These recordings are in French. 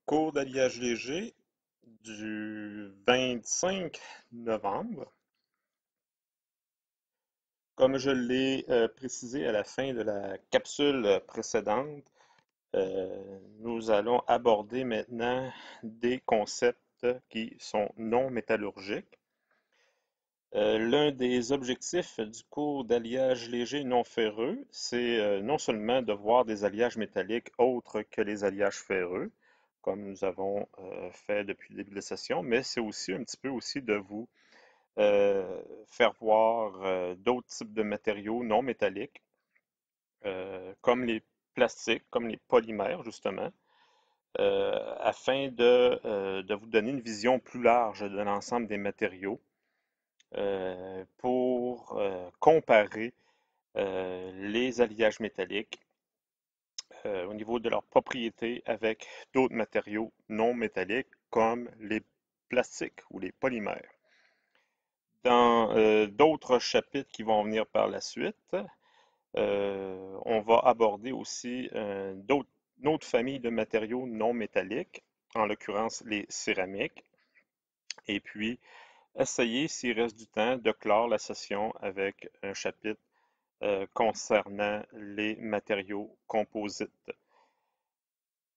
Cours d'alliage léger du 25 novembre. Comme je l'ai précisé à la fin de la capsule précédente, nous allons aborder maintenant des concepts qui sont non métallurgiques. L'un des objectifs du cours d'alliage léger non ferreux, c'est non seulement de voir des alliages métalliques autres que les alliages ferreux, comme nous avons fait depuis le début de la session, mais c'est aussi un petit peu aussi de vous faire voir d'autres types de matériaux non métalliques, comme les plastiques, comme les polymères, justement, afin de vous donner une vision plus large de l'ensemble des matériaux pour comparer les alliages métalliques au niveau de leurs propriétés avec d'autres matériaux non métalliques comme les plastiques ou les polymères. Dans d'autres chapitres qui vont venir par la suite, on va aborder aussi une autre famille de matériaux non métalliques, en l'occurrence les céramiques, et puis essayer, s'il reste du temps, de clore la session avec un chapitre concernant les matériaux composites.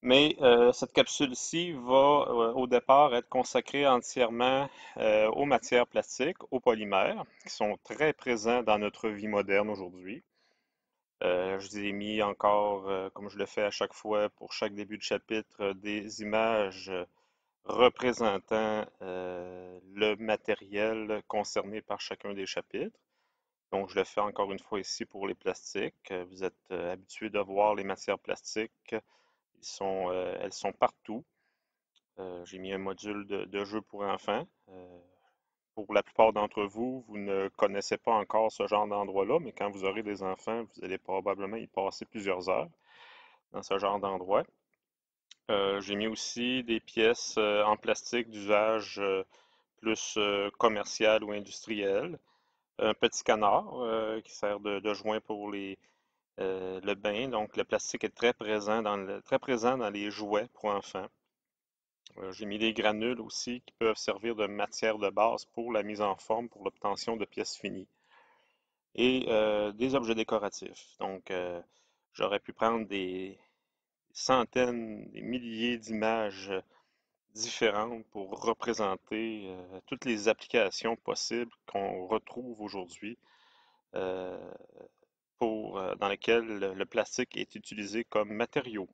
Mais cette capsule-ci va au départ être consacrée entièrement aux matières plastiques, aux polymères, qui sont très présents dans notre vie moderne aujourd'hui. Je vous ai mis encore, comme je le fais à chaque fois pour chaque début de chapitre, des images représentant le matériel concerné par chacun des chapitres. Donc, je le fais encore une fois ici pour les plastiques. Vous êtes habitués de voir les matières plastiques. Elles sont partout. J'ai mis un module de jeu pour enfants. Pour la plupart d'entre vous, vous ne connaissez pas encore ce genre d'endroit-là, mais quand vous aurez des enfants, vous allez probablement y passer plusieurs heures dans ce genre d'endroit. J'ai mis aussi des pièces en plastique d'usage plus commercial ou industriel. Un petit canard qui sert de joint pour le bain. Donc, le plastique est très présent dans les jouets pour enfants. J'ai mis des granules aussi qui peuvent servir de matière de base pour la mise en forme, pour l'obtention de pièces finies. Et des objets décoratifs. Donc, j'aurais pu prendre des centaines, des milliers d'images différentes pour représenter toutes les applications possibles qu'on retrouve aujourd'hui euh, dans lesquelles le plastique est utilisé comme matériau.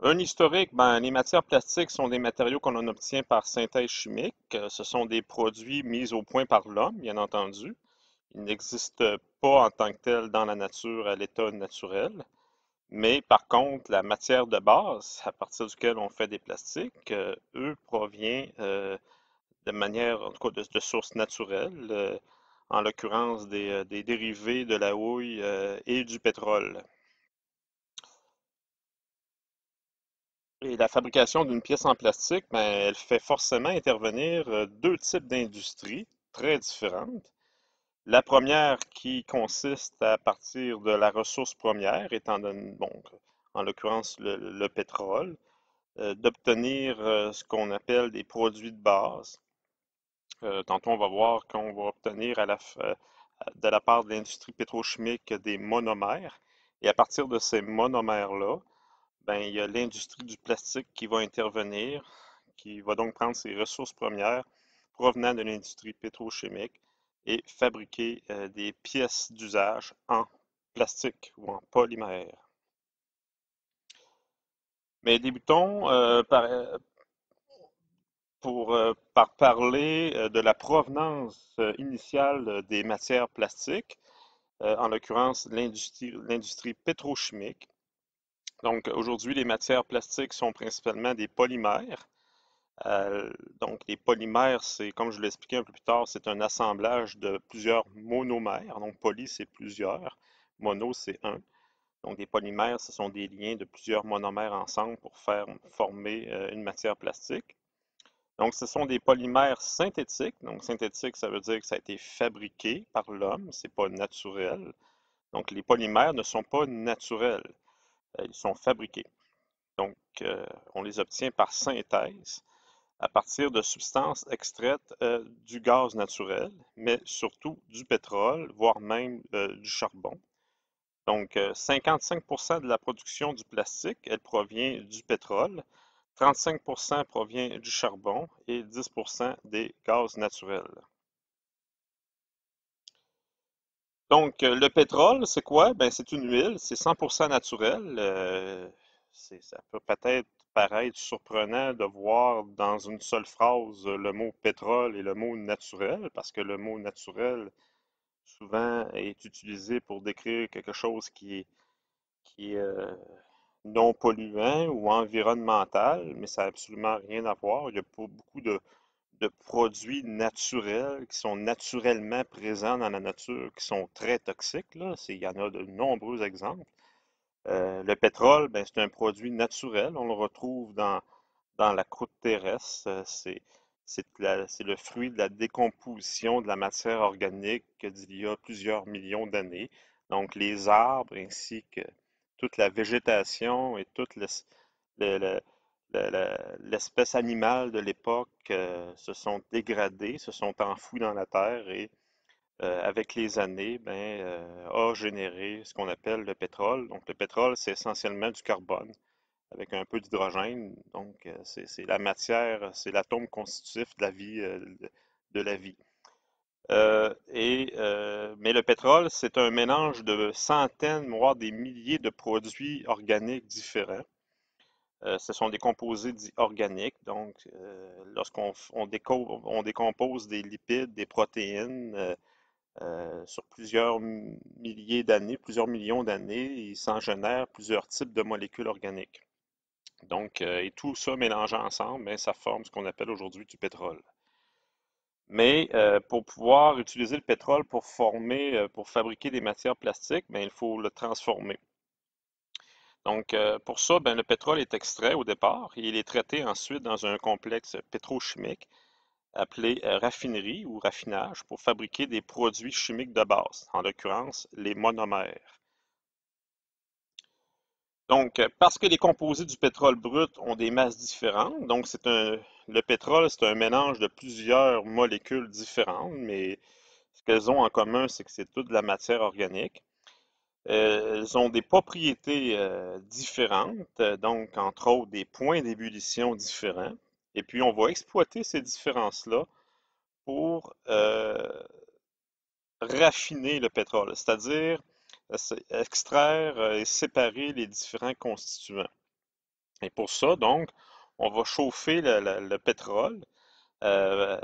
Un historique, ben, les matières plastiques sont des matériaux qu'on en obtient par synthèse chimique. Ce sont des produits mis au point par l'homme, bien entendu. Ils n'existent pas en tant que tels dans la nature à l'état naturel. Mais par contre, la matière de base à partir duquel on fait des plastiques, eux, provient de manière, en tout cas, de sources naturelles, en l'occurrence des dérivés de la houille et du pétrole. Et la fabrication d'une pièce en plastique, ben, elle fait forcément intervenir deux types d'industries très différentes. La première qui consiste à partir de la ressource première, étant donné, bon, en l'occurrence le pétrole, d'obtenir ce qu'on appelle des produits de base. Tantôt, on va voir qu'on va obtenir de la part de l'industrie pétrochimique des monomères. Et à partir de ces monomères-là, ben, il y a l'industrie du plastique qui va intervenir, qui va donc prendre ses ressources premières provenant de l'industrie pétrochimique et fabriquer des pièces d'usage en plastique ou en polymère. Mais débutons par parler de la provenance initiale des matières plastiques, en l'occurrence l'industrie pétrochimique. Donc aujourd'hui, les matières plastiques sont principalement des polymères. Euh, donc les polymères, c'est, comme je l'ai expliqué un peu plus tard, c'est un assemblage de plusieurs monomères. Donc poly, c'est plusieurs. Mono, c'est un. Donc des polymères, ce sont des liens de plusieurs monomères ensemble pour faire former une matière plastique. Donc, ce sont des polymères synthétiques. Donc, synthétique, ça veut dire que ça a été fabriqué par l'homme, c'est pas naturel. Donc, les polymères ne sont pas naturels, ils sont fabriqués. Donc, on les obtient par synthèse à partir de substances extraites du gaz naturel, mais surtout du pétrole, voire même du charbon. Donc, 55% de la production du plastique, elle provient du pétrole, 35% provient du charbon et 10% des gaz naturels. Donc, le pétrole, c'est quoi? Ben, c'est une huile, c'est 100% naturel. Ça peut peut-être paraître surprenant de voir dans une seule phrase le mot pétrole et le mot naturel, parce que le mot naturel souvent est utilisé pour décrire quelque chose qui est non polluant ou environnemental, mais ça n'a absolument rien à voir. Il y a pas beaucoup de produits naturels qui sont naturellement présents dans la nature, qui sont très toxiques, là. Il y en a de nombreux exemples. Le pétrole, ben, c'est un produit naturel. On le retrouve dans la croûte terrestre. C'est le fruit de la décomposition de la matière organique d'il y a plusieurs millions d'années. Donc, les arbres ainsi que toute la végétation et toute le- le- l'espèce animale de l'époque se sont dégradées, se sont enfouis dans la terre et avec les années, ben, a généré ce qu'on appelle le pétrole. Donc, le pétrole, c'est essentiellement du carbone avec un peu d'hydrogène. Donc, c'est la matière, c'est l'atome constitutif de la vie, de la vie. Mais le pétrole, c'est un mélange de centaines, voire des milliers de produits organiques différents. Ce sont des composés dits organiques. Donc, lorsqu'on on décompose des lipides, des protéines, sur plusieurs milliers d'années, plusieurs millions d'années, il s'en génère plusieurs types de molécules organiques. Donc, et tout ça mélangé ensemble, ben, ça forme ce qu'on appelle aujourd'hui du pétrole. Mais pour pouvoir utiliser le pétrole pour pour fabriquer des matières plastiques, ben, il faut le transformer. Donc, pour ça, ben, le pétrole est extrait au départ et il est traité ensuite dans un complexe pétrochimique appelé raffinerie ou raffinage pour fabriquer des produits chimiques de base, en l'occurrence les monomères. Donc, parce que les composés du pétrole brut ont des masses différentes, donc le pétrole, c'est un mélange de plusieurs molécules différentes, mais ce qu'elles ont en commun, c'est que c'est toute de la matière organique. Elles ont des propriétés différentes, donc entre autres des points d'ébullition différents. Et puis, on va exploiter ces différences-là pour raffiner le pétrole, c'est-à-dire extraire et séparer les différents constituants. Et pour ça, donc, on va chauffer le pétrole. euh,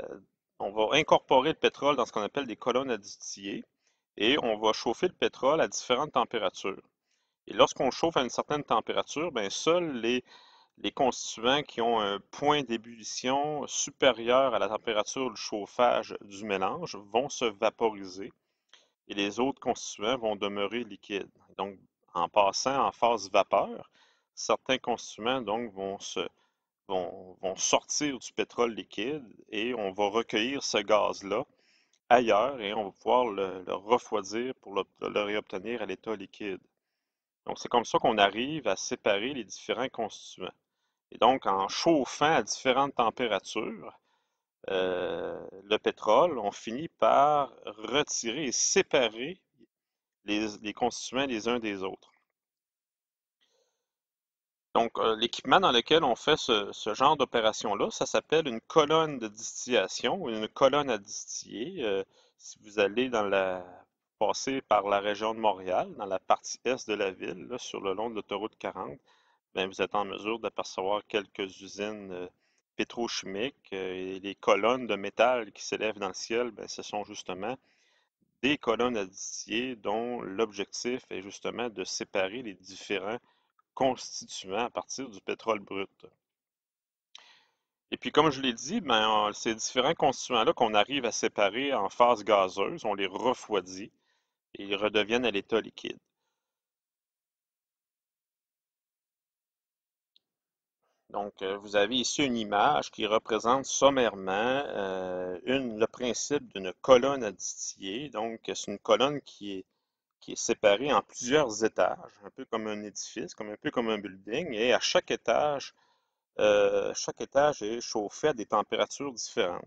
on va incorporer le pétrole dans ce qu'on appelle des colonnes à distiller et on va chauffer le pétrole à différentes températures. Et lorsqu'on chauffe à une certaine température, bien, seuls les constituants qui ont un point d'ébullition supérieur à la température du chauffage du mélange vont se vaporiser et les autres constituants vont demeurer liquides. Donc, en passant en phase vapeur, certains constituants donc, vont sortir du pétrole liquide et on va recueillir ce gaz-là ailleurs et on va pouvoir le refroidir pour le réobtenir à l'état liquide. Donc, c'est comme ça qu'on arrive à séparer les différents constituants. Et donc, en chauffant à différentes températures, le pétrole, on finit par retirer et séparer les constituants les uns des autres. Donc, l'équipement dans lequel on fait ce genre d'opération-là, ça s'appelle une colonne de distillation ou une colonne à distiller. Si vous allez passer par la région de Montréal, dans la partie est de la ville, là, sur le long de l'autoroute 40, bien, vous êtes en mesure d'apercevoir quelques usines pétrochimiques et les colonnes de métal qui s'élèvent dans le ciel, bien, ce sont justement des colonnes à distiller dont l'objectif est justement de séparer les différents constituants à partir du pétrole brut. Et puis, comme je l'ai dit, ben, ces différents constituants-là qu'on arrive à séparer en phase gazeuse, on les refroidit et ils redeviennent à l'état liquide. Donc, vous avez ici une image qui représente sommairement le principe d'une colonne à distiller. Donc, c'est une colonne qui est séparé en plusieurs étages, un peu comme un édifice, comme un peu comme un building, et à chaque étage est chauffé à des températures différentes.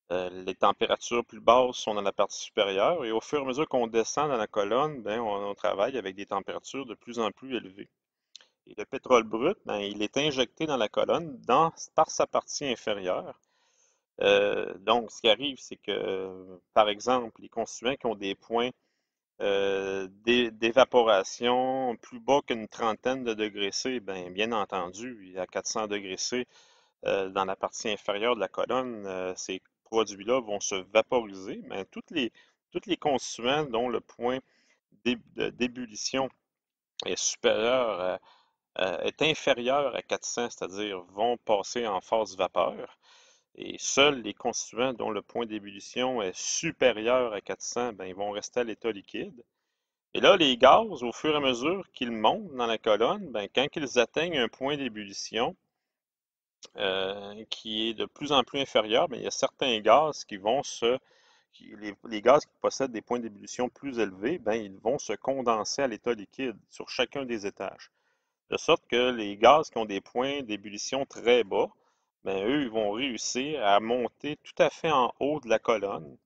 Les températures plus basses sont dans la partie supérieure et au fur et à mesure qu'on descend dans la colonne, ben, on travaille avec des températures de plus en plus élevées. Et le pétrole brut, ben, il est injecté dans la colonne par sa partie inférieure. Donc, ce qui arrive, c'est que, par exemple, les constituants qui ont des points d'évaporation plus bas qu'une trentaine de degrés C, bien entendu, à 400 degrés C, dans la partie inférieure de la colonne, ces produits-là vont se vaporiser. Mais toutes les constituants dont le point d'ébullition est supérieur est inférieur à 400, c'est-à-dire vont passer en phase vapeur. Et seuls les constituants dont le point d'ébullition est supérieur à 400, ben, ils vont rester à l'état liquide. Et là, les gaz, au fur et à mesure qu'ils montent dans la colonne, ben, quand ils atteignent un point d'ébullition qui est de plus en plus inférieur, ben, il y a certains gaz qui vont les gaz qui possèdent des points d'ébullition plus élevés, ben, ils vont se condenser à l'état liquide sur chacun des étages. De sorte que les gaz qui ont des points d'ébullition très bas, ben, eux, ils vont réussir à monter tout à fait en haut de la colonne,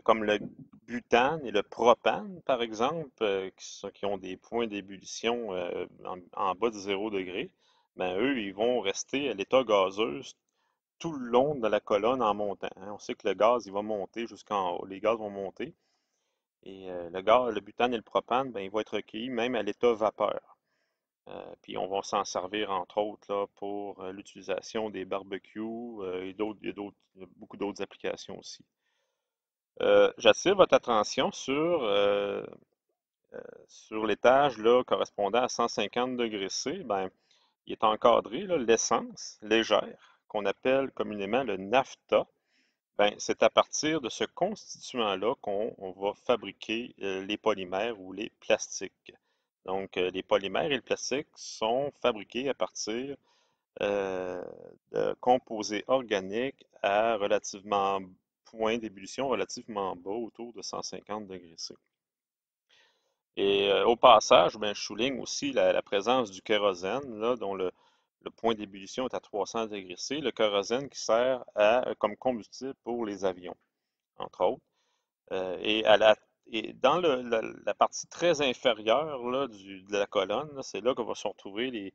comme le butane et le propane, par exemple, qui ont des points d'ébullition en bas de 0 degré, ben, eux, ils vont rester à l'état gazeux tout le long de la colonne en montant, hein. On sait que le gaz, il va monter jusqu'en haut. Les gaz vont monter. Et le butane et le propane, ben, ils vont être recueillis même à l'état vapeur. Puis on va s'en servir entre autres là, pour l'utilisation des barbecues et il y a beaucoup d'autres applications aussi. J'attire votre attention sur l'étage là, correspondant à 150 degrés C. Ben, il est encadré l'essence légère qu'on appelle communément le naphta. Ben, c'est à partir de ce constituant-là qu'on va fabriquer les polymères ou les plastiques. Donc, les polymères et le plastique sont fabriqués à partir euh, de composés organiques à relativement point d'ébullition relativement bas, autour de 150 degrés C. Et au passage, ben, je souligne aussi la présence du kérosène, là, dont le point d'ébullition est à 300 degrés C. Le kérosène qui sert comme combustible pour les avions, entre autres. Et, et dans la partie très inférieure là, de la colonne, c'est là qu'on va se retrouver les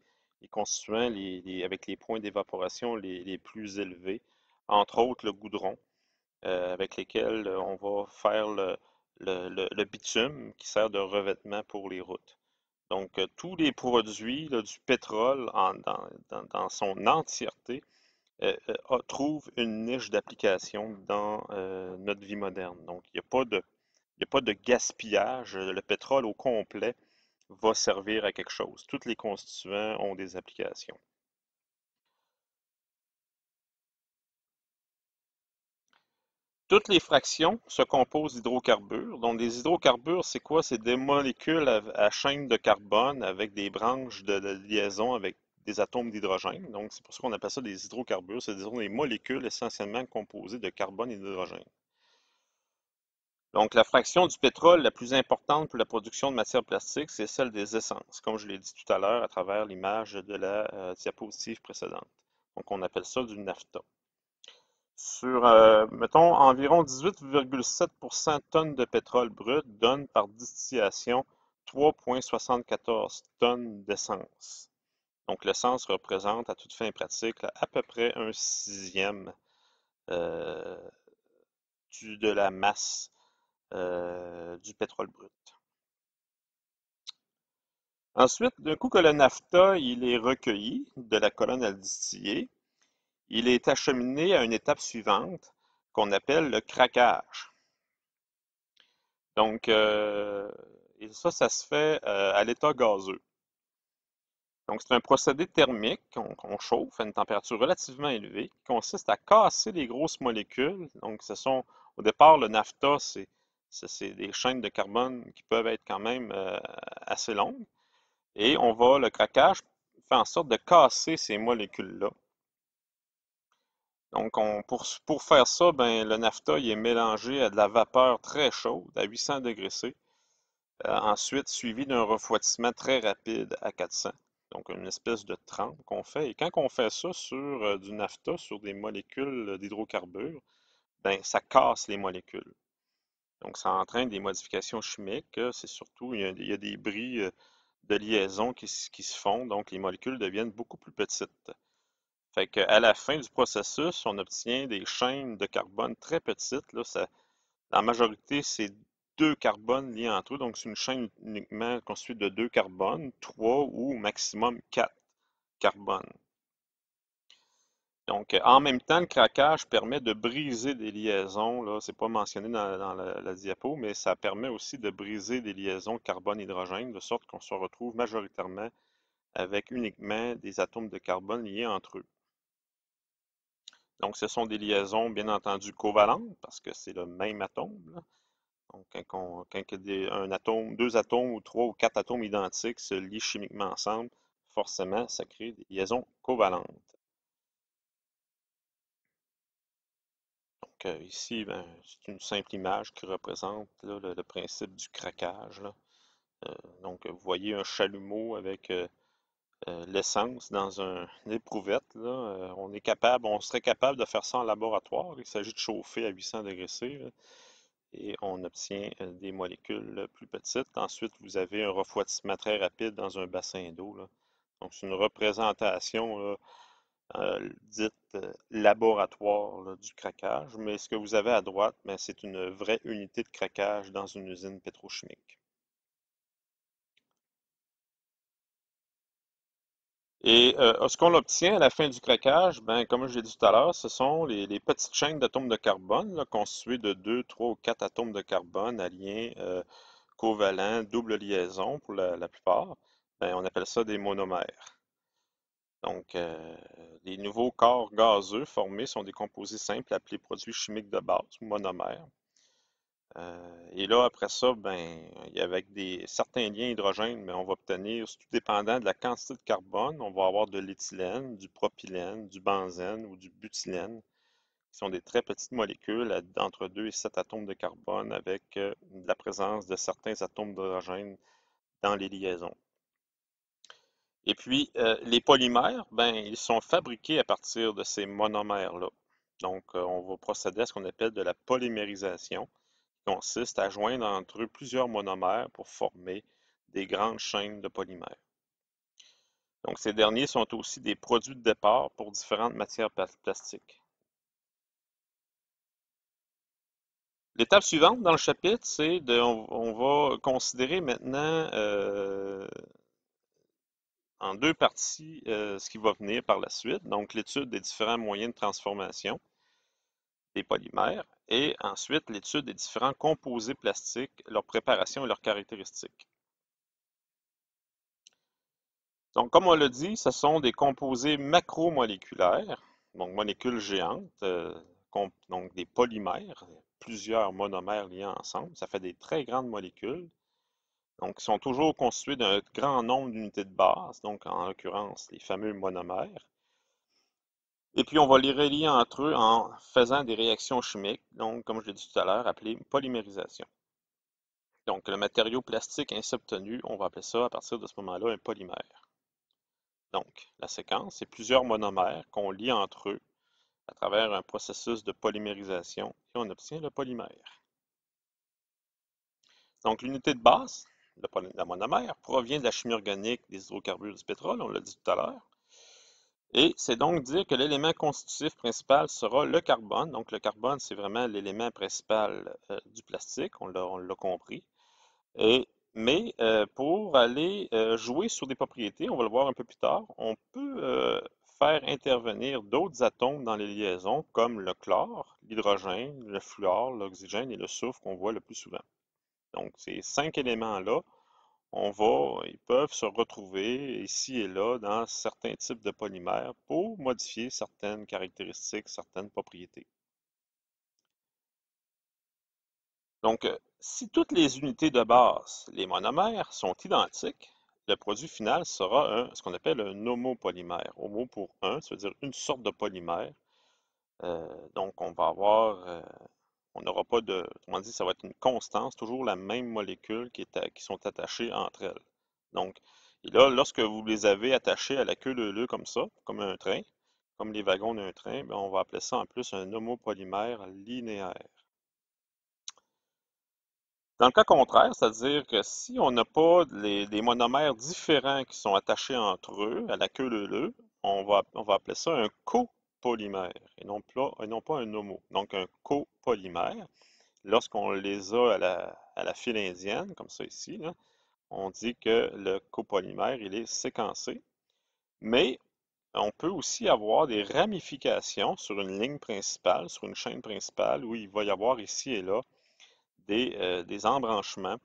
constituants avec les points d'évaporation les plus élevés, entre autres le goudron, avec lesquels on va faire le bitume qui sert de revêtement pour les routes. Donc, tous les produits là, du pétrole dans son entièreté trouvent une niche d'application dans notre vie moderne. Donc, il n'y a pas de gaspillage. Le pétrole au complet va servir à quelque chose. Tous les constituants ont des applications. Toutes les fractions se composent d'hydrocarbures. Donc, des hydrocarbures, c'est quoi? C'est des molécules à chaîne de carbone avec des branches de liaison avec des atomes d'hydrogène. Donc, c'est pour ça qu'on appelle ça des hydrocarbures. C'est des molécules essentiellement composées de carbone et d'hydrogène. Donc, la fraction du pétrole la plus importante pour la production de matières plastiques, c'est celle des essences, comme je l'ai dit tout à l'heure à travers l'image de la diapositive précédente. Donc, on appelle ça du naphta. Sur, mettons, environ 18,7% tonnes de pétrole brut donnent par distillation 3,74 tonnes d'essence. Donc, l'essence représente, à toute fin pratique, là, à peu près un sixième euh, de la masse du pétrole brut. Ensuite, d'un coup que le naphta il est recueilli de la colonne à distiller, il est acheminé à une étape suivante qu'on appelle le craquage. Donc, et ça se fait à l'état gazeux. Donc, c'est un procédé thermique qu'on chauffe à une température relativement élevée qui consiste à casser les grosses molécules. Donc, au départ, le naphta, c'est des chaînes de carbone qui peuvent être quand même assez longues. Et le craquage fait en sorte de casser ces molécules-là. Donc, pour faire ça, ben, le naphta il est mélangé à de la vapeur très chaude, à 800 degrés C. Ensuite, suivi d'un refroidissement très rapide à 400. Donc, une espèce de trempe qu'on fait. Et quand on fait ça sur du naphta, sur des molécules d'hydrocarbures, ben, ça casse les molécules. Donc, ça entraîne des modifications chimiques. C'est surtout, il y a des bris de liaison qui se font, donc les molécules deviennent beaucoup plus petites. Fait qu'à la fin du processus, on obtient des chaînes de carbone très petites. Là, en majorité, c'est deux carbones liés entre eux, donc c'est une chaîne uniquement constituée de deux carbones, trois ou au maximum quatre carbones. Donc, en même temps, le craquage permet de briser des liaisons. Là, c'est pas mentionné dans la diapo, mais ça permet aussi de briser des liaisons carbone-hydrogène, de sorte qu'on se retrouve majoritairement avec uniquement des atomes de carbone liés entre eux. Donc, ce sont des liaisons, bien entendu, covalentes, parce que c'est le même atome, là. Donc, un atome, deux atomes ou trois ou quatre atomes identiques se lient chimiquement ensemble, forcément, ça crée des liaisons covalentes. Donc, ici, ben, c'est une simple image qui représente là, le principe du craquage, là. Euh, donc, vous voyez un chalumeau avec l'essence dans une éprouvette, là. On serait capable de faire ça en laboratoire. Il s'agit de chauffer à 800 degrés C, là, et on obtient des molécules plus petites. Ensuite, vous avez un refroidissement très rapide dans un bassin d'eau, là. Donc, c'est une représentation là, dite laboratoire là, du craquage. Mais ce que vous avez à droite, ben, c'est une vraie unité de craquage dans une usine pétrochimique. Et ce qu'on obtient à la fin du craquage, ben, comme je l'ai dit tout à l'heure, ce sont les petites chaînes d'atomes de carbone là, constituées de 2, 3 ou 4 atomes de carbone à lien covalent, double liaison pour la plupart. Ben, on appelle ça des monomères. Donc, les nouveaux corps gazeux formés sont des composés simples appelés produits chimiques de base, monomères. Et là, après ça, ben, avec certains liens hydrogènes, mais on va obtenir, tout dépendant de la quantité de carbone, on va avoir de l'éthylène, du propylène, du benzène ou du butylène, qui sont des très petites molécules d'entre 2 et 7 atomes de carbone avec de la présence de certains atomes d'hydrogène dans les liaisons. Et puis, les polymères, ben, ils sont fabriqués à partir de ces monomères-là. Donc, on va procéder à ce qu'on appelle de la polymérisation, qui consiste à joindre entre eux plusieurs monomères pour former des grandes chaînes de polymères. Donc, ces derniers sont aussi des produits de départ pour différentes matières plastiques. L'étape suivante dans le chapitre, on va considérer maintenant en deux parties ce qui va venir par la suite, donc l'étude des différents moyens de transformation des polymères et ensuite l'étude des différents composés plastiques, leur préparation et leurs caractéristiques. Donc, comme on l'a dit, ce sont des composés macromoléculaires, donc molécules géantes, donc des polymères, plusieurs monomères liés ensemble. Ça fait des très grandes molécules. Donc, ils sont toujours constitués d'un grand nombre d'unités de base, donc en l'occurrence les fameux monomères. Et puis, on va les relier entre eux en faisant des réactions chimiques, donc, comme je l'ai dit tout à l'heure, appelées polymérisation. Donc, le matériau plastique ainsi obtenu, on va appeler ça à partir de ce moment-là un polymère. Donc, la séquence, c'est plusieurs monomères qu'on lie entre eux à travers un processus de polymérisation et on obtient le polymère. Donc, l'unité de base, la monomère, provient de la chimie organique des hydrocarbures du pétrole, on l'a dit tout à l'heure. Et c'est donc dire que l'élément constitutif principal sera le carbone. Donc, le carbone, c'est vraiment l'élément principal du plastique, on l'a compris. Mais pour aller jouer sur des propriétés, on va le voir un peu plus tard, on peut faire intervenir d'autres atomes dans les liaisons, comme le chlore, l'hydrogène, le fluor, l'oxygène et le soufre qu'on voit le plus souvent. Donc, ces 5 éléments-là, ils peuvent se retrouver ici et là dans certains types de polymères pour modifier certaines caractéristiques, certaines propriétés. Donc, si toutes les unités de base, les monomères, sont identiques, le produit final sera ce qu'on appelle un homopolymère. Homo pour un, ça veut dire une sorte de polymère. Donc, on va avoir On n'aura pas de, autrement dit, ça va être une constance, toujours la même molécule qui sont attachées entre elles. Donc, et là, lorsque vous les avez attachées à la queue leu-leu comme ça, comme un train, comme les wagons d'un train, ben, on va appeler ça en plus un homopolymère linéaire. Dans le cas contraire, c'est-à-dire que si on n'a pas des monomères différents qui sont attachés entre eux à la queue leu-leu, on va appeler ça un copolymère et non pas un homo. Donc un copolymère, lorsqu'on les a à la file indienne, comme ça ici, là, on dit que le copolymère, il est séquencé, mais on peut aussi avoir des ramifications sur une ligne principale, sur une chaîne principale, où il va y avoir ici et là des embranchements.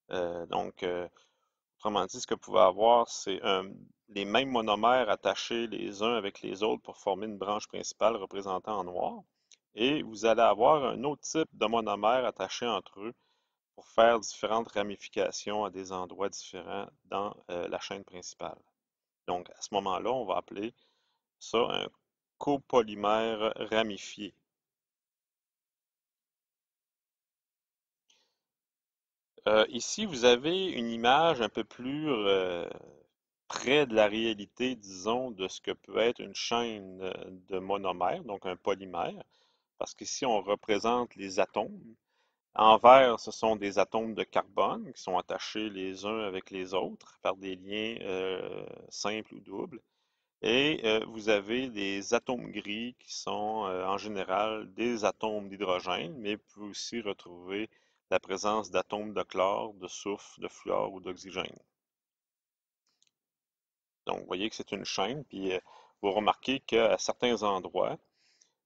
Autrement dit, ce que vous pouvez avoir, c'est les mêmes monomères attachés les uns avec les autres pour former une branche principale représentée en noir. Et vous allez avoir un autre type de monomère attaché entre eux pour faire différentes ramifications à des endroits différents dans la chaîne principale. Donc, à ce moment-là, on va appeler ça un copolymère ramifié. Ici, vous avez une image un peu plus près de la réalité, disons, de ce que peut être une chaîne de monomères, donc un polymère, parce qu'ici, on représente les atomes. En vert, ce sont des atomes de carbone qui sont attachés les uns avec les autres par des liens simples ou doubles. Et vous avez des atomes gris qui sont en général des atomes d'hydrogène, mais vous pouvez aussi retrouver la présence d'atomes de chlore, de soufre, de fluor ou d'oxygène. Donc, vous voyez que c'est une chaîne, puis vous remarquez qu'à certains endroits,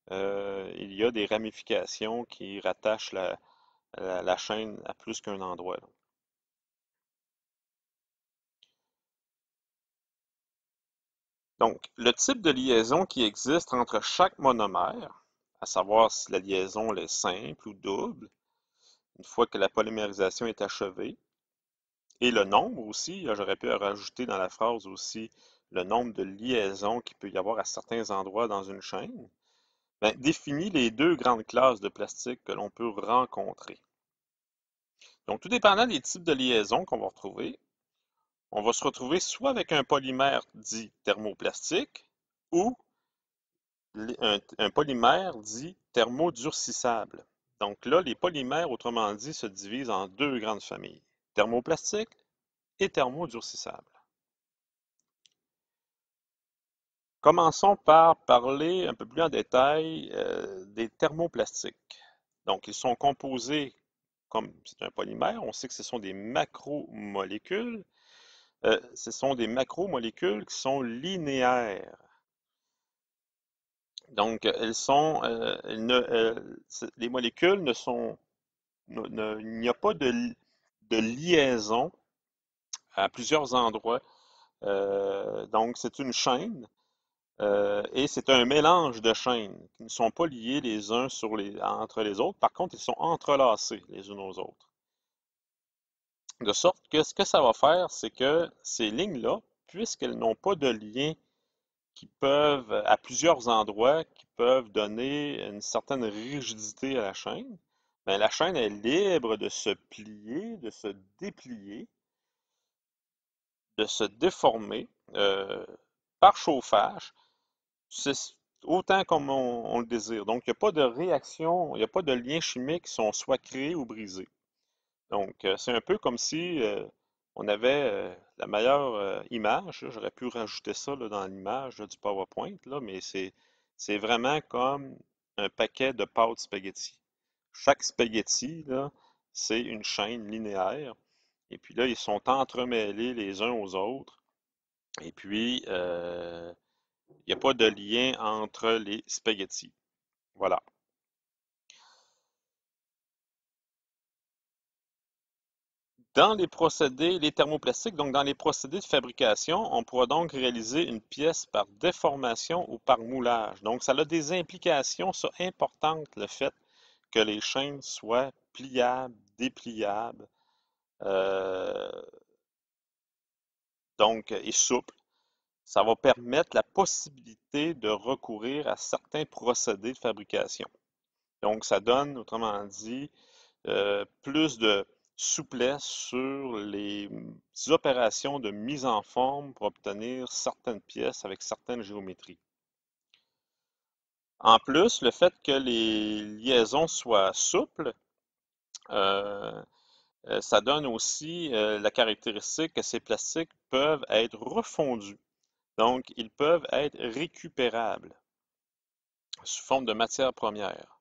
il y a des ramifications qui rattachent la chaîne à plus qu'un endroit, là. Donc, le type de liaison qui existe entre chaque monomère, à savoir si la liaison elle est simple ou double, une fois que la polymérisation est achevée, et le nombre aussi, j'aurais pu rajouter dans la phrase aussi le nombre de liaisons qu'il peut y avoir à certains endroits dans une chaîne, ben, définit les deux grandes classes de plastique que l'on peut rencontrer. Donc, tout dépendant des types de liaisons qu'on va retrouver, on va se retrouver soit avec un polymère dit thermoplastique ou un polymère dit thermodurcissable. Donc là, les polymères, autrement dit, se divisent en deux grandes familles, thermoplastique et thermodurcissable. Commençons par parler un peu plus en détail des thermoplastiques. Donc, ils sont composés, comme c'est un polymère, on sait que ce sont des macromolécules. Ce sont des macromolécules qui sont linéaires. Donc, les molécules ne sont, il n'y a pas de liaison à plusieurs endroits. Donc, c'est une chaîne. Et c'est un mélange de chaînes qui ne sont pas liées les uns entre les autres. Par contre, ils sont entrelacés les unes aux autres. De sorte que ce que ça va faire, c'est que ces lignes-là, puisqu'elles n'ont pas de lien qui peuvent, à plusieurs endroits, qui peuvent donner une certaine rigidité à la chaîne, ben, la chaîne est libre de se plier, de se déplier, de se déformer par chauffage. C'est autant comme on le désire. Donc, il n'y a pas de réaction, il n'y a pas de liens chimiques qui sont soit créés ou brisés. Donc, c'est un peu comme si on avait la meilleure image, là. J'aurais pu rajouter ça là, dans l'image là, du PowerPoint, là, mais c'est vraiment comme un paquet de pâtes spaghetti. Chaque spaghetti, là, c'est une chaîne linéaire. Et puis là, ils sont entremêlés les uns aux autres. Et puis, il n'y a pas de lien entre les spaghettis. Voilà. Dans les thermoplastiques, donc dans les procédés de fabrication, on pourra donc réaliser une pièce par déformation ou par moulage. Donc, ça a des implications, ça, importantes, le fait que les chaînes soient pliables, dépliables, euh, donc, et souples. Ça va permettre la possibilité de recourir à certains procédés de fabrication. Donc, ça donne, autrement dit, plus de souplesse sur les opérations de mise en forme pour obtenir certaines pièces avec certaines géométries. En plus, le fait que les liaisons soient souples, euh, ça donne aussi la caractéristique que ces plastiques peuvent être refondus. Donc, ils peuvent être récupérables sous forme de matière première.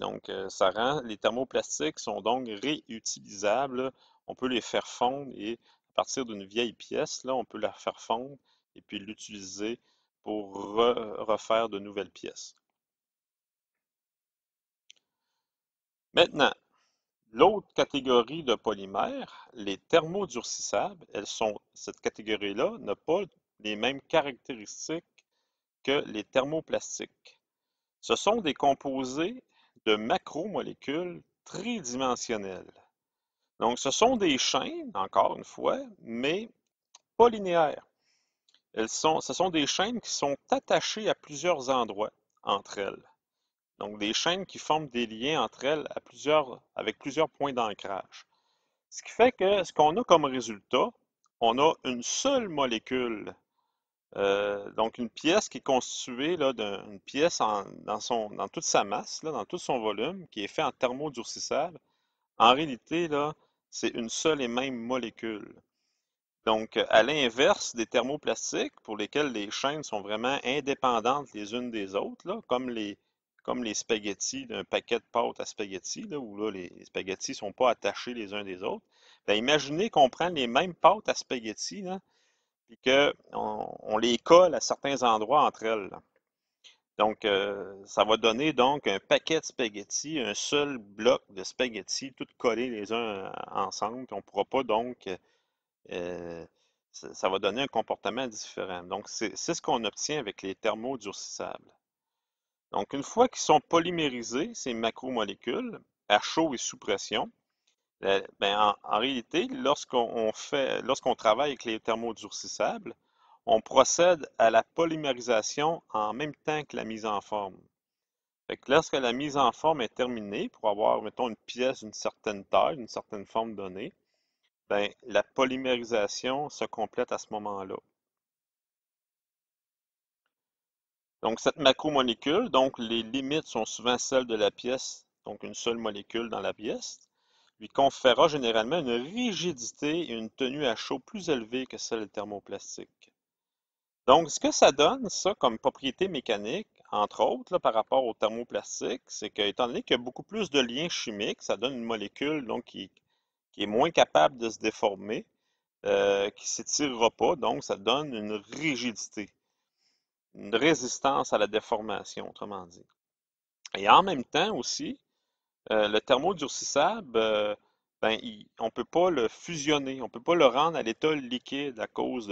Donc, ça rend, les thermoplastiques sont donc réutilisables. On peut les faire fondre et à partir d'une vieille pièce, là, on peut la faire fondre et puis l'utiliser pour refaire de nouvelles pièces. Maintenant, l'autre catégorie de polymères, les thermodurcissables, cette catégorie-là n'a pas les mêmes caractéristiques que les thermoplastiques. Ce sont des composés de macromolécules tridimensionnelles. Donc, ce sont des chaînes, encore une fois, mais pas linéaires. Ce sont des chaînes qui sont attachées à plusieurs endroits entre elles. Donc, des chaînes qui forment des liens entre elles avec plusieurs points d'ancrage. Ce qui fait que ce qu'on a comme résultat, on a une seule molécule. Donc, une pièce qui est constituée d'une pièce dans toute sa masse, là, dans tout son volume, qui est fait en thermodurcissable. En réalité, là, c'est une seule et même molécule. Donc, à l'inverse des thermoplastiques, pour lesquels les chaînes sont vraiment indépendantes les unes des autres, là, comme les spaghettis d'un paquet de pâtes à spaghettis, là, où là, les spaghettis ne sont pas attachés les uns des autres. Bien, imaginez qu'on prend les mêmes pâtes à spaghettis, là, puis qu'on les colle à certains endroits entre elles, là. Donc, ça va donner donc un paquet de spaghettis, un seul bloc de spaghettis, tout collés les uns ensemble, puis on ne pourra pas donc euh, ça va donner un comportement différent. Donc, c'est ce qu'on obtient avec les thermodurcissables. Donc, une fois qu'ils sont polymérisés, ces macromolécules, à chaud et sous pression, ben, en réalité, lorsqu'on travaille avec les thermodurcissables, on procède à la polymérisation en même temps que la mise en forme. Fait que lorsque la mise en forme est terminée, pour avoir, mettons, une pièce d'une certaine taille, d'une certaine forme donnée, ben, la polymérisation se complète à ce moment-là. Donc, cette macromolécule, donc les limites sont souvent celles de la pièce, donc une seule molécule dans la pièce, lui conférera généralement une rigidité et une tenue à chaud plus élevée que celle thermoplastique. Donc, ce que ça donne, ça, comme propriété mécanique, entre autres, là, par rapport au thermoplastique, c'est que, étant donné qu'il y a beaucoup plus de liens chimiques, ça donne une molécule donc, qui est moins capable de se déformer, qui ne s'étirera pas, donc ça donne une rigidité, une résistance à la déformation, autrement dit. Et en même temps aussi, le thermodurcissable, ben, on ne peut pas le fusionner, on ne peut pas le rendre à l'état liquide à cause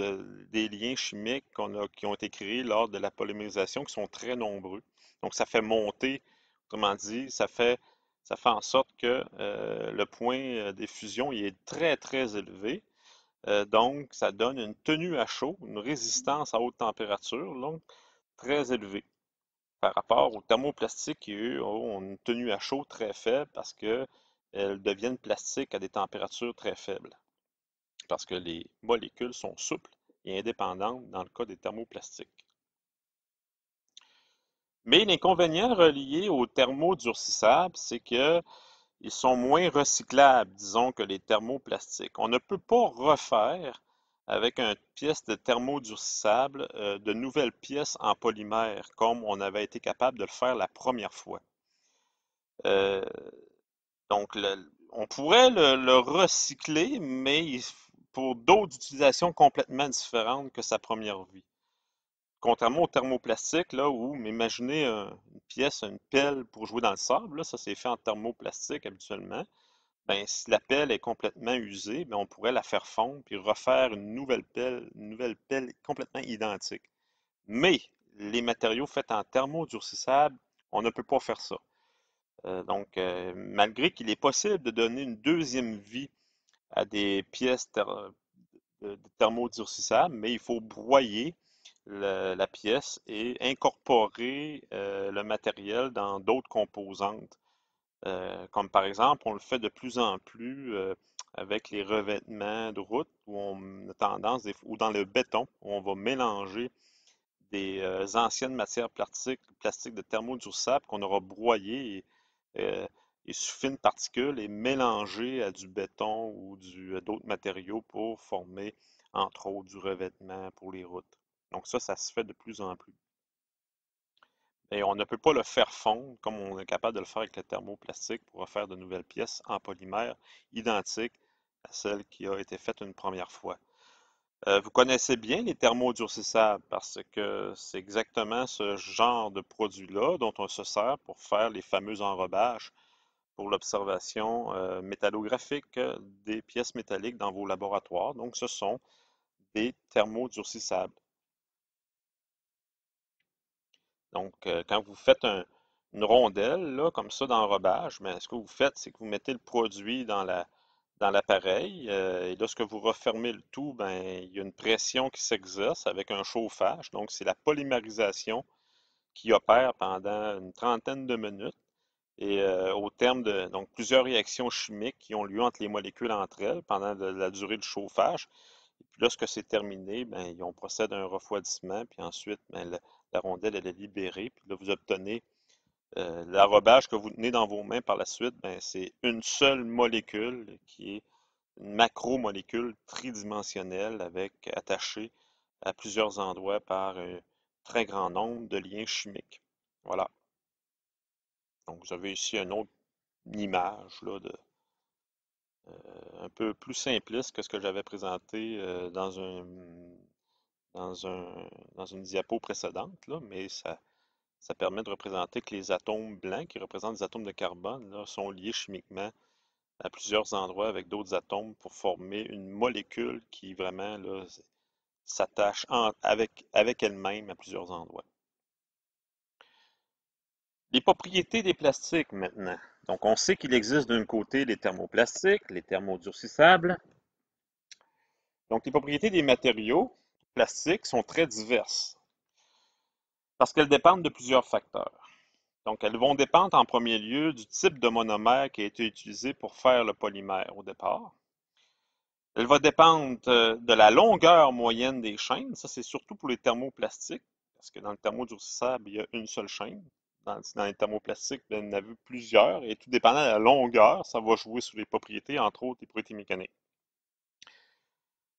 des liens chimiques qui ont été créés lors de la polymérisation, qui sont très nombreux. Donc, ça fait monter, autrement dit, ça fait en sorte que le point des fusions il est très, très élevé. Donc, ça donne une tenue à chaud, une résistance à haute température, donc très élevée par rapport aux thermoplastiques qui, eux, ont une tenue à chaud très faible parce qu'elles deviennent plastiques à des températures très faibles, parce que les molécules sont souples et indépendantes dans le cas des thermoplastiques. Mais l'inconvénient relié aux thermodurcissables, c'est qu'ils sont moins recyclables, disons, que les thermoplastiques. On ne peut pas refaire avec une pièce de thermodurcissable de nouvelles pièces en polymère, comme on avait été capable de le faire la première fois. Euh, donc, on pourrait le recycler, mais pour d'autres utilisations complètement différentes que sa première vie. Contrairement au thermoplastique, là, où, imaginez une pièce, une pelle pour jouer dans le sable, là, ça c'est fait en thermoplastique habituellement. Ben, si la pelle est complètement usée, ben, on pourrait la faire fondre puis refaire une nouvelle pelle complètement identique. Mais les matériaux faits en thermodurcissable, on ne peut pas faire ça. Donc, malgré qu'il est possible de donner une deuxième vie à des pièces de thermodurcissables, mais il faut broyer la pièce et incorporer le matériel dans d'autres composantes. Comme par exemple, on le fait de plus en plus avec les revêtements de route où on a tendance, ou dans le béton, où on va mélanger des anciennes matières plastiques de thermodurcissable qu'on aura broyées et sous fines particules et mélangées à du béton ou d'autres matériaux pour former, entre autres, du revêtement pour les routes. Donc ça se fait de plus en plus. Et on ne peut pas le faire fondre comme on est capable de le faire avec le thermoplastique pour refaire de nouvelles pièces en polymère identiques à celle qui a été faite une première fois. Vous connaissez bien les thermodurcissables parce que c'est exactement ce genre de produit-là dont on se sert pour faire les fameux enrobages pour l'observation métallographique des pièces métalliques dans vos laboratoires. Donc, ce sont des thermodurcissables. Donc, quand vous faites une rondelle, là, comme ça, d'enrobage, ben, ce que vous faites, c'est que vous mettez le produit dans l'appareil, et lorsque vous refermez le tout, ben, il y a une pression qui s'exerce avec un chauffage. Donc, c'est la polymérisation qui opère pendant une trentaine de minutes. Et au terme de donc, plusieurs réactions chimiques qui ont lieu entre les molécules entre elles pendant la durée du chauffage. Et puis lorsque c'est terminé, ben, on procède à un refroidissement, puis ensuite, ben, la rondelle elle est libérée. Puis là, vous obtenez l'enrobage que vous tenez dans vos mains par la suite, ben, c'est une seule molécule qui est une macromolécule tridimensionnelle avec attachée à plusieurs endroits par un très grand nombre de liens chimiques. Voilà. Donc, vous avez ici une autre image là, un peu plus simpliste que ce que j'avais présenté dans un, dans une diapo précédente, là, mais ça permet de représenter que les atomes blancs, qui représentent des atomes de carbone, là, sont liés chimiquement à plusieurs endroits avec d'autres atomes pour former une molécule qui vraiment là, s'attache avec elle-même à plusieurs endroits. Les propriétés des plastiques maintenant. Donc, on sait qu'il existe d'un côté les thermoplastiques, les thermodurcissables. Donc, les propriétés des matériaux plastiques sont très diverses parce qu'elles dépendent de plusieurs facteurs. Donc, elles vont dépendre en premier lieu du type de monomère qui a été utilisé pour faire le polymère au départ. Elle va dépendre de la longueur moyenne des chaînes. Ça, c'est surtout pour les thermoplastiques, parce que dans le thermodurcissable, il y a une seule chaîne. Dans les thermoplastiques, ben, il y en a vu plusieurs, et tout dépendant de la longueur, ça va jouer sur les propriétés, entre autres les propriétés mécaniques.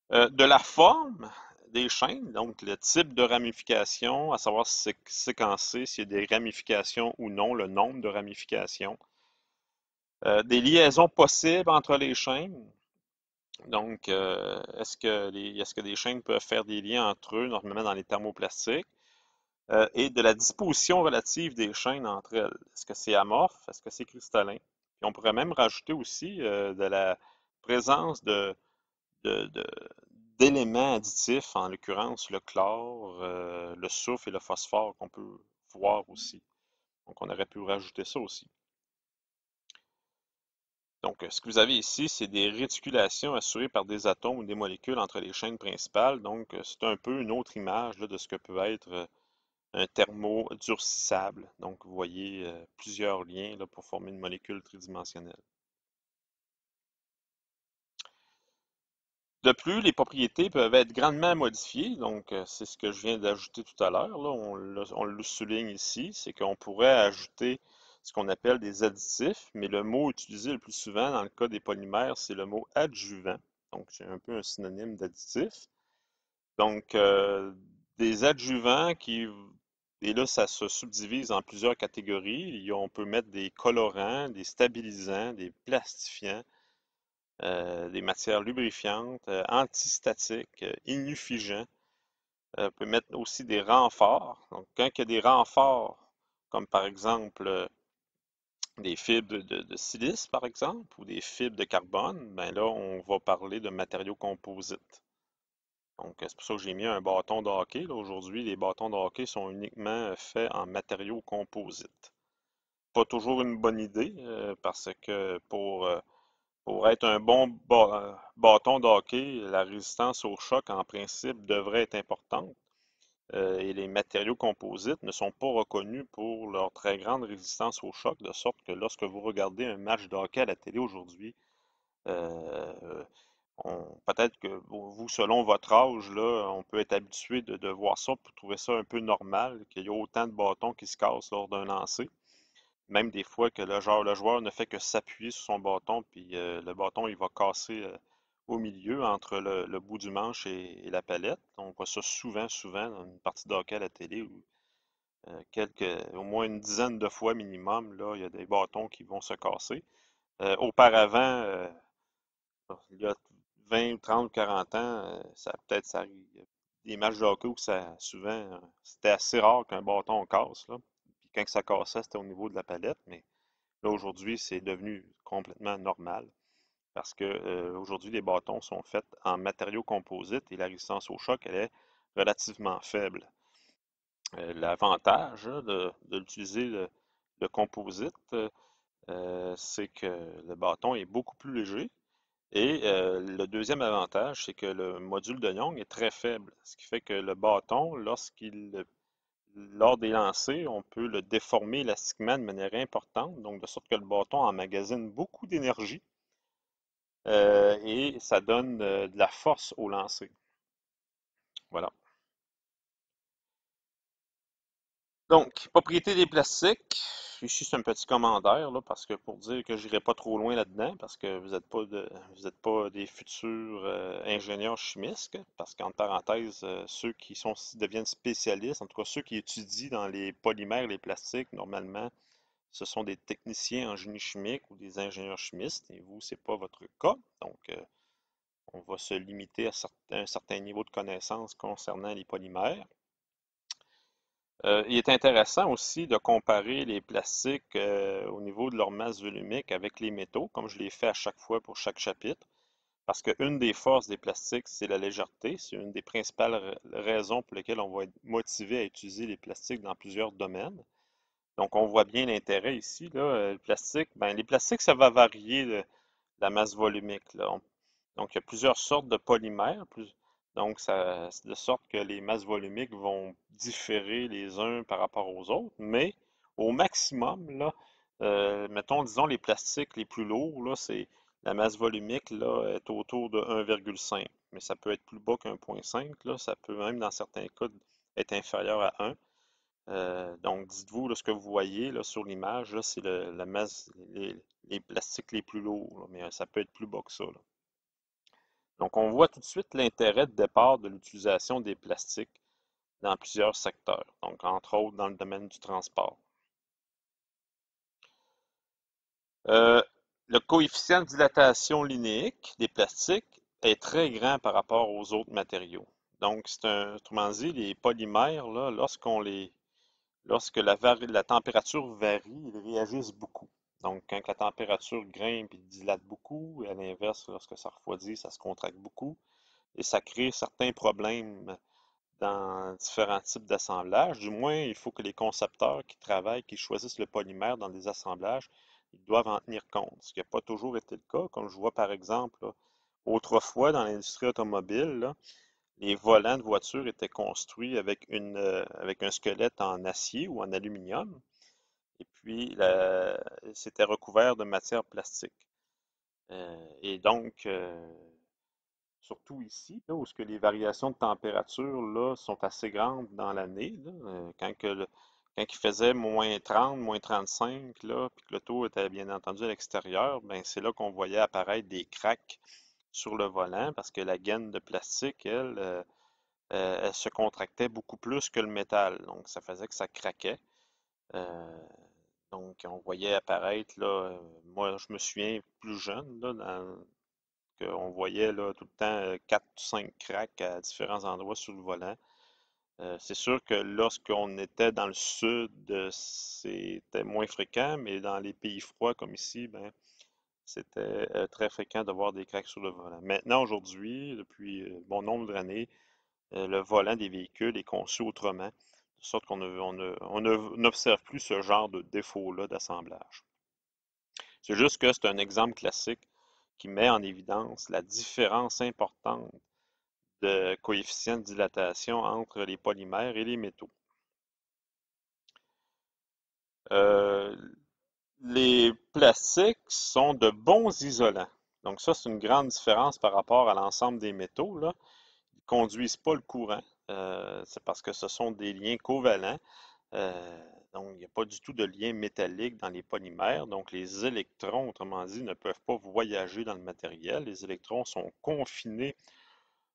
De la forme des chaînes, donc le type de ramification, à savoir si c'est séquencé, s'il y a des ramifications ou non, le nombre de ramifications. Des liaisons possibles entre les chaînes. Donc, est-ce que des chaînes peuvent faire des liens entre eux, normalement dans les thermoplastiques, et de la disposition relative des chaînes entre elles. Est-ce que c'est amorphe? Est-ce que c'est cristallin? Puis on pourrait même rajouter aussi de la présence de- de- d'éléments additifs, en l'occurrence le chlore, le soufre et le phosphore qu'on peut voir aussi. Donc, on aurait pu rajouter ça aussi. Donc, ce que vous avez ici, c'est des réticulations assurées par des atomes ou des molécules entre les chaînes principales. Donc, c'est un peu une autre image là, de ce que peut être un thermodurcissable. Donc, vous voyez plusieurs liens là, pour former une molécule tridimensionnelle. De plus, les propriétés peuvent être grandement modifiées. Donc, c'est ce que je viens d'ajouter tout à l'heure. Là, on le souligne ici, c'est qu'on pourrait ajouter ce qu'on appelle des additifs, mais le mot utilisé le plus souvent dans le cas des polymères, c'est le mot adjuvant. Donc, c'est un peu un synonyme d'additif. Donc, des adjuvants et là, ça se subdivise en plusieurs catégories. On peut mettre des colorants, des stabilisants, des plastifiants, des matières lubrifiantes, antistatiques, ignifiants. On peut mettre aussi des renforts. Donc, quand il y a des renforts, comme par exemple des fibres de silice, par exemple, ou des fibres de carbone, ben là, on va parler de matériaux composites. Donc, c'est pour ça que j'ai mis un bâton de hockey. Là. Aujourd'hui, les bâtons de hockey sont uniquement faits en matériaux composites. Pas toujours une bonne idée, parce que pour être un bon bâton de hockey, la résistance au choc, en principe, devrait être importante. et les matériaux composites ne sont pas reconnus pour leur très grande résistance au choc, de sorte que lorsque vous regardez un match de hockey à la télé aujourd'hui, euh, peut-être que vous, selon votre âge, là, on peut être habitué de voir ça pour trouver ça un peu normal, qu'il y ait autant de bâtons qui se cassent lors d'un lancer. Même des fois que le joueur ne fait que s'appuyer sur son bâton, puis le bâton il va casser au milieu entre le bout du manche et la palette. On voit ça souvent, souvent dans une partie de hockey à la télé où au moins une dizaine de fois minimum, là, il y a des bâtons qui vont se casser. Auparavant, il y a 20, 30, 40 ans, ça arrive. Des matchs de hockey où souvent, c'était assez rare qu'un bâton casse, là. Puis quand ça cassait, c'était au niveau de la palette, mais là, aujourd'hui, c'est devenu complètement normal parce que aujourd'hui, les bâtons sont faits en matériaux composites et la résistance au choc, elle est relativement faible. L'avantage d'utiliser le composite, c'est que le bâton est beaucoup plus léger. Et le deuxième avantage, c'est que le module de Young est très faible, ce qui fait que le bâton, lors des lancers, on peut le déformer élastiquement de manière importante, donc de sorte que le bâton emmagasine beaucoup d'énergie et ça donne de la force au lancer. Voilà. Donc, propriété des plastiques. Ici, c'est un petit commentaire, là, parce que pour dire que j'irai pas trop loin là-dedans, parce que vous êtes pas des futurs ingénieurs chimistes, parce qu'en parenthèse, ceux qui deviennent spécialistes, en tout cas ceux qui étudient dans les polymères, les plastiques, normalement, ce sont des techniciens en génie chimique ou des ingénieurs chimistes, et vous, c'est pas votre cas. Donc, on va se limiter à un certain niveau de connaissance concernant les polymères. Il est intéressant aussi de comparer les plastiques au niveau de leur masse volumique avec les métaux, comme je l'ai fait à chaque fois pour chaque chapitre, parce qu'une des forces des plastiques, c'est la légèreté. C'est une des principales raisons pour lesquelles on va être motivé à utiliser les plastiques dans plusieurs domaines. Donc, on voit bien l'intérêt ici, là. Le plastique, ben, les plastiques, ça va varier la masse volumique, là. Donc, il y a plusieurs sortes de polymères, donc de sorte que les masses volumiques vont différer les uns par rapport aux autres, mais au maximum, là, mettons, disons, les plastiques les plus lourds, là, la masse volumique, là, est autour de 1,5, mais ça peut être plus bas qu'1,5, là, ça peut même, dans certains cas, être inférieur à 1. Donc, dites-vous, là, ce que vous voyez là, sur l'image, là, c'est la masse, les plastiques les plus lourds, là, mais ça peut être plus bas que ça, là. Donc, on voit tout de suite l'intérêt de départ de l'utilisation des plastiques dans plusieurs secteurs, donc entre autres dans le domaine du transport. Euh, le coefficient de dilatation linéique des plastiques est très grand par rapport aux autres matériaux. Donc, autrement dit, les polymères, là, lorsque la température varie, ils réagissent beaucoup. Donc, quand la température grimpe, ils dilatent beaucoup, et à l'inverse, lorsque ça refroidit, ça se contracte beaucoup, et ça crée certains problèmes dans différents types d'assemblages. Du moins, il faut que les concepteurs qui travaillent, qui choisissent le polymère dans des assemblages, ils doivent en tenir compte, ce qui n'a pas toujours été le cas. Comme je vois par exemple, là, autrefois dans l'industrie automobile, là, les volants de voitures étaient construits avec un squelette en acier ou en aluminium, et puis c'était recouvert de matière plastique. Et donc, surtout ici, là, où ce que les variations de température là, sont assez grandes dans l'année, là, quand il faisait moins 30, moins 35, là, puis que le taux était bien entendu à l'extérieur, ben, c'est là qu'on voyait apparaître des cracks sur le volant parce que la gaine de plastique, elle se contractait beaucoup plus que le métal. Donc, ça faisait que ça craquait. Euh, donc, on voyait apparaître, là, moi, je me souviens plus jeune, là, qu'on voyait là, tout le temps 4 ou 5 cracks à différents endroits sur le volant. C'est sûr que lorsqu'on était dans le sud, c'était moins fréquent, mais dans les pays froids comme ici, ben, c'était très fréquent de voir des cracks sur le volant. Maintenant, aujourd'hui, depuis bon nombre d'années, le volant des véhicules est conçu autrement, de sorte on n'observe plus ce genre de défaut-là d'assemblage. C'est juste que c'est un exemple classique qui met en évidence la différence importante de coefficient de dilatation entre les polymères et les métaux. Euh, les plastiques sont de bons isolants. Donc ça, c'est une grande différence par rapport à l'ensemble des métaux, là. Ils ne conduisent pas le courant. C'est parce que ce sont des liens covalents. Euh, donc, il n'y a pas du tout de lien métallique dans les polymères. Donc, les électrons, autrement dit, ne peuvent pas voyager dans le matériel. Les électrons sont confinés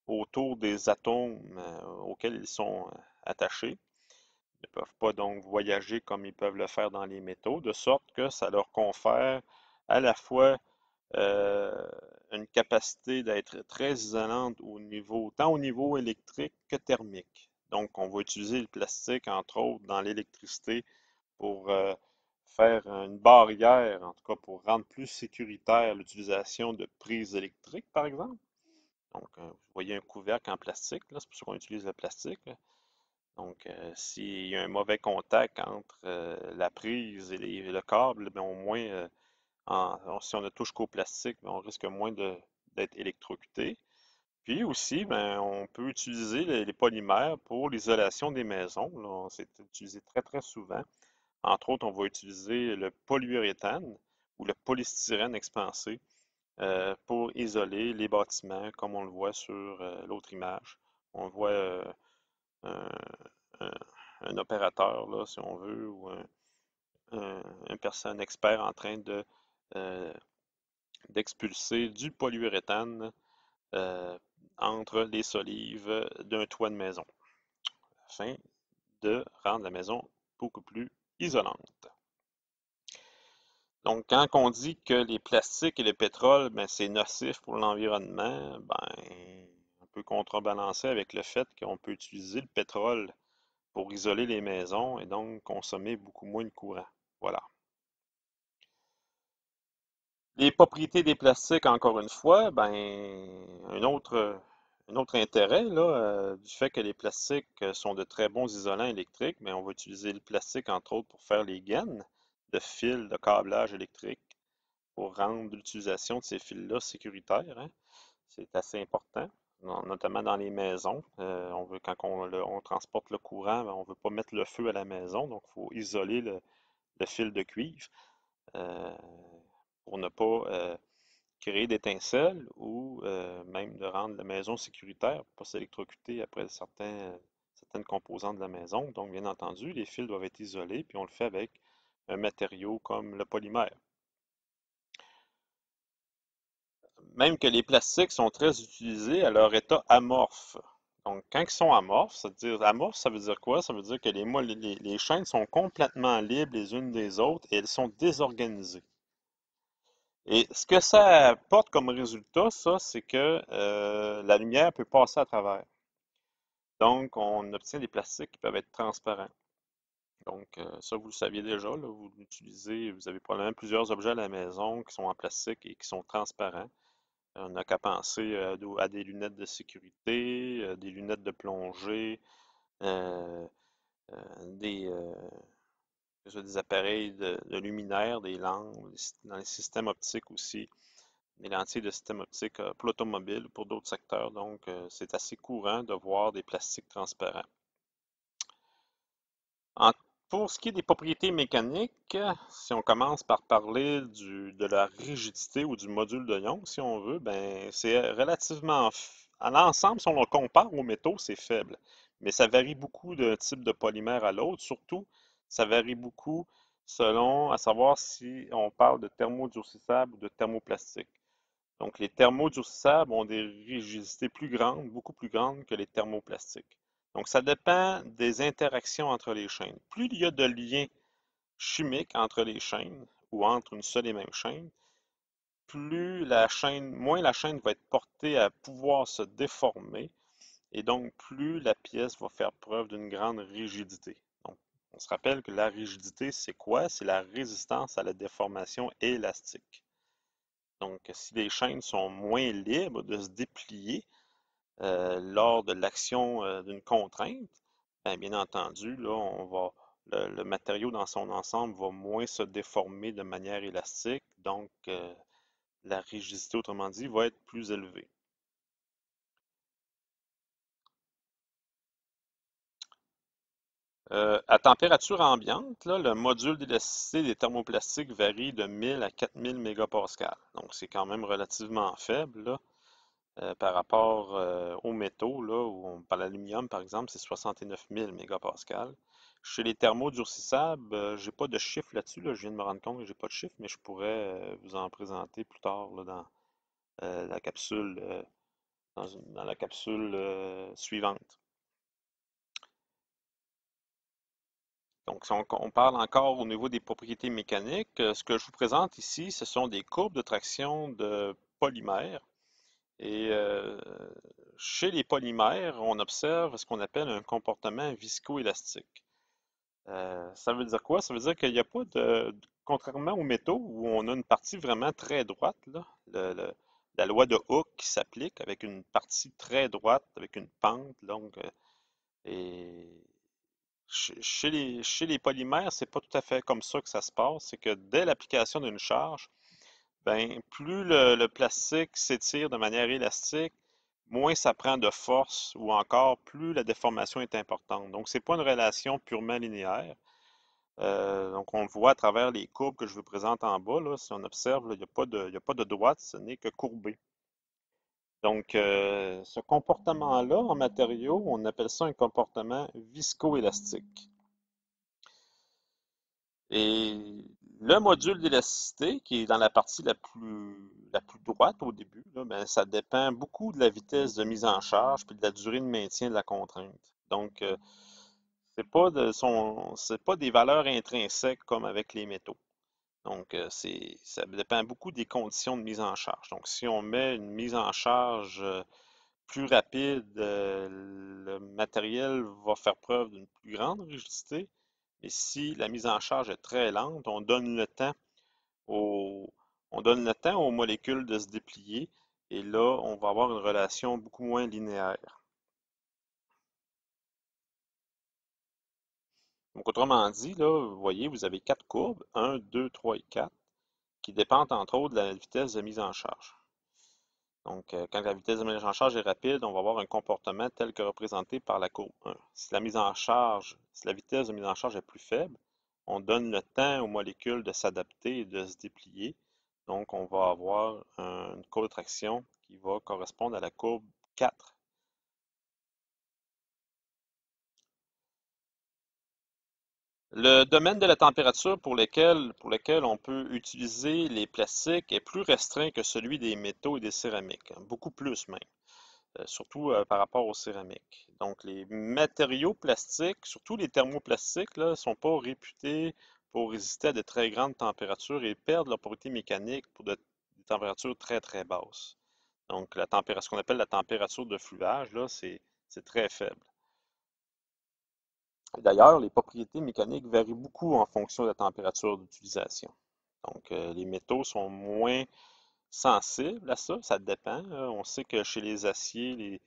autour des atomes auxquels ils sont attachés. Ils ne peuvent pas donc voyager comme ils peuvent le faire dans les métaux, de sorte que ça leur confère à la fois euh, une capacité d'être très isolante tant au niveau électrique que thermique. Donc, on va utiliser le plastique, entre autres, dans l'électricité pour faire une barrière, en tout cas pour rendre plus sécuritaire l'utilisation de prises électriques, par exemple. Donc, vous voyez un couvercle en plastique, là, c'est pour ça qu'on utilise le plastique, là. Donc, s'il y a un mauvais contact entre la prise et le câble, ben, au moins, si on ne touche qu'au plastique, ben, on risque moins d'être électrocuté. Puis aussi, ben, on peut utiliser les polymères pour l'isolation des maisons. Là, c'est utilisé très, très souvent. Entre autres, on va utiliser le polyuréthane ou le polystyrène expansé pour isoler les bâtiments, comme on le voit sur l'autre image. On voit un, un- un opérateur, là, si on veut, ou une personne expert en train euh, d'expulser du polyuréthane euh, entre les solives d'un toit de maison, afin de rendre la maison beaucoup plus isolante. Donc, quand on dit que les plastiques et le pétrole, ben, c'est nocif pour l'environnement, ben, on peut contrebalancer avec le fait qu'on peut utiliser le pétrole pour isoler les maisons et donc consommer beaucoup moins de courant. Voilà. Les propriétés des plastiques, encore une fois, ben, un autre intérêt là, du fait que les plastiques sont de très bons isolants électriques, mais on va utiliser le plastique, entre autres, pour faire les gaines de fils de câblage électrique pour rendre l'utilisation de ces fils-là sécuritaire, hein. C'est assez important, notamment dans les maisons. On veut, quand on transporte le courant, ben, on ne veut pas mettre le feu à la maison, donc il faut isoler le fil de cuivre euh, pour ne pas créer d'étincelles ou même de rendre la maison sécuritaire pour ne pas s'électrocuter après certaines composantes de la maison. Donc, bien entendu, les fils doivent être isolés, puis on le fait avec un matériau comme le polymère. Même que les plastiques sont très utilisés à leur état amorphe. Donc, quand ils sont amorphes, amorphe, ça veut dire quoi? Ça veut dire que les chaînes sont complètement libres les unes des autres et elles sont désorganisées. Et ce que ça apporte comme résultat, ça, c'est que la lumière peut passer à travers. Donc, on obtient des plastiques qui peuvent être transparents. Donc, ça, vous le saviez déjà, là, vous l'utilisez, vous avez probablement plusieurs objets à la maison qui sont en plastique et qui sont transparents. On n'a qu'à penser à des lunettes de sécurité, des lunettes de plongée, euh, des, des appareils de luminaires, des lampes, dans les systèmes optiques aussi, des lentilles de système optique pour l'automobile, pour d'autres secteurs. Donc, c'est assez courant de voir des plastiques transparents. En- pour ce qui est des propriétés mécaniques, si on commence par parler de la rigidité ou du module de Young, si on veut, ben, c'est relativement, à l'ensemble, si on le compare aux métaux, c'est faible. Mais ça varie beaucoup d'un type de polymère à l'autre. Surtout, ça varie beaucoup selon, à savoir si on parle de thermodurcissable ou de thermoplastique. Donc, les thermodurcissables ont des rigidités plus grandes, beaucoup plus grandes que les thermoplastiques. Donc, ça dépend des interactions entre les chaînes. Plus il y a de liens chimiques entre les chaînes ou entre une seule et même chaîne, moins la chaîne va être portée à pouvoir se déformer et donc plus la pièce va faire preuve d'une grande rigidité. Donc, on se rappelle que la rigidité, c'est quoi? C'est la résistance à la déformation élastique. Donc, si les chaînes sont moins libres de se déplier lors de l'action d'une contrainte, bien entendu, là, le matériau dans son ensemble va moins se déformer de manière élastique, donc la rigidité, autrement dit, va être plus élevée. À température ambiante, là, le module d'élasticité des thermoplastiques varie de 1000 à 4000 mégapascales. Donc, c'est quand même relativement faible là, par rapport aux métaux, là, par l'aluminium, par exemple, c'est 69 000 mégapascales. Chez les thermodurcissables, j'ai pas de chiffre là-dessus, là. Je viens de me rendre compte que j'ai pas de chiffre, mais je pourrais vous en présenter plus tard là, dans la capsule, dans la capsule suivante. Donc, si on parle encore au niveau des propriétés mécaniques, ce que je vous présente ici, ce sont des courbes de traction de polymères. Et chez les polymères, on observe ce qu'on appelle un comportement viscoélastique. Ça veut dire quoi? Ça veut dire qu'il n'y a pas contrairement aux métaux où on a une partie vraiment très droite, là, la loi de Hooke qui s'applique avec une partie très droite, avec une pente longue. Et chez les polymères, c'est pas tout à fait comme ça que ça se passe. C'est que dès l'application d'une charge, ben, plus le plastique s'étire de manière élastique, moins ça prend de force ou encore plus la déformation est importante. Donc, c'est pas une relation purement linéaire. Donc, on le voit à travers les courbes que je vous présente en bas. Là, si on observe, là, il y a pas de droite, ce n'est que courbé. Donc, ce comportement-là en matériaux, on appelle ça un comportement viscoélastique. Et le module d'élasticité, qui est dans la partie la plus droite au début, là, ben, ça dépend beaucoup de la vitesse de mise en charge puis de la durée de maintien de la contrainte. Donc, c'est pas des valeurs intrinsèques comme avec les métaux. Donc, ça dépend beaucoup des conditions de mise en charge. Donc, si on met une mise en charge plus rapide, le matériel va faire preuve d'une plus grande rigidité. Et si la mise en charge est très lente, aux, on donne le temps aux molécules de se déplier. Et là, on va avoir une relation beaucoup moins linéaire. Donc, autrement dit, là, vous voyez, vous avez quatre courbes, un, 2, 3 et 4, qui dépendent entre autres de la vitesse de mise en charge. Donc, quand la vitesse de mise en charge est rapide, on va avoir un comportement tel que représenté par la courbe 1. Si la vitesse de mise en charge est plus faible, on donne le temps aux molécules de s'adapter et de se déplier. Donc, on va avoir une contraction qui va correspondre à la courbe 4. Le domaine de la température pour lequel on peut utiliser les plastiques est plus restreint que celui des métaux et des céramiques, hein, beaucoup plus même. Surtout par rapport aux céramiques. Donc, les matériaux plastiques, surtout les thermoplastiques, ne sont pas réputés pour résister à de très grandes températures et perdent leur propriété mécanique pour des températures très, très basses. Donc, ce qu'on appelle la température de fluage, là, c'est très faible. D'ailleurs, les propriétés mécaniques varient beaucoup en fonction de la température d'utilisation. Donc, les métaux sont moins sensibles à ça, ça dépend. On sait que chez les aciers,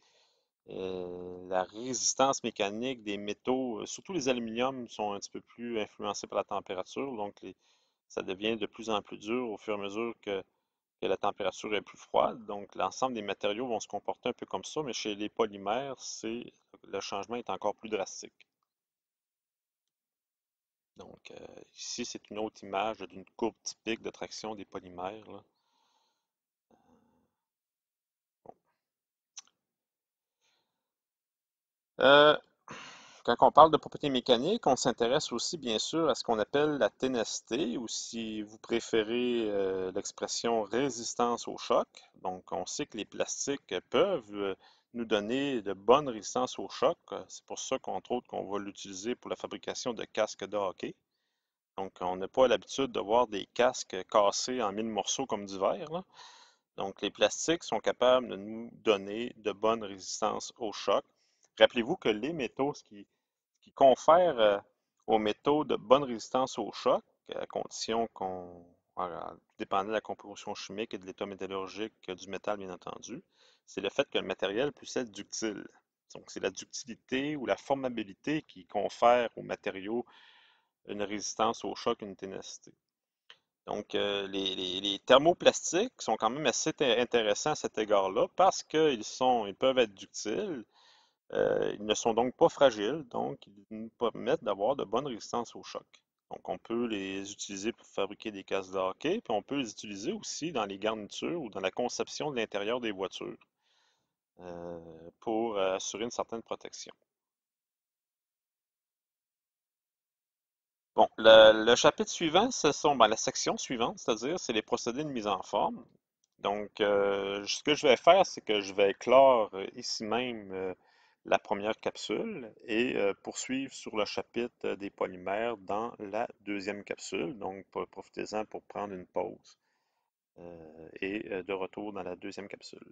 la résistance mécanique des métaux, surtout les aluminiums, sont un petit peu plus influencés par la température. Donc, ça devient de plus en plus dur au fur et à mesure que la température est plus froide. Donc, l'ensemble des matériaux vont se comporter un peu comme ça, mais chez les polymères, le changement est encore plus drastique. Donc, ici, c'est une autre image d'une courbe typique de traction des polymères, là. Euh, Quand on parle de propriétés mécaniques, on s'intéresse aussi bien sûr à ce qu'on appelle la ténacité ou si vous préférez l'expression résistance au choc. Donc on sait que les plastiques peuvent nous donner de bonnes résistances au choc. C'est pour ça qu'entre autres qu'on va l'utiliser pour la fabrication de casques de hockey. Donc on n'a pas l'habitude de voir des casques cassés en mille morceaux comme du verre, là. Donc les plastiques sont capables de nous donner de bonnes résistances au choc. Rappelez-vous que les métaux, ce qui confère aux métaux de bonne résistance au choc, à condition tout dépendant de la composition chimique et de l'état métallurgique du métal, bien entendu, c'est le fait que le matériel puisse être ductile. Donc, c'est la ductilité ou la formabilité qui confère aux matériaux une résistance au choc, une ténacité. Donc, les thermoplastiques sont quand même assez intéressants à cet égard-là parce qu'ils peuvent être ductiles, Ils ne sont donc pas fragiles, donc ils nous permettent d'avoir de bonnes résistances au choc. Donc on peut les utiliser pour fabriquer des casques de hockey, puis on peut les utiliser aussi dans les garnitures ou dans la conception de l'intérieur des voitures pour assurer une certaine protection. Bon, le chapitre suivant, ce sont la section suivante, c'est-à-dire c'est les procédés de mise en forme. Donc, ce que je vais faire, c'est que je vais clore ici même la première capsule et poursuivre sur le chapitre des polymères dans la deuxième capsule. Donc, profitez-en pour prendre une pause et de retour dans la deuxième capsule.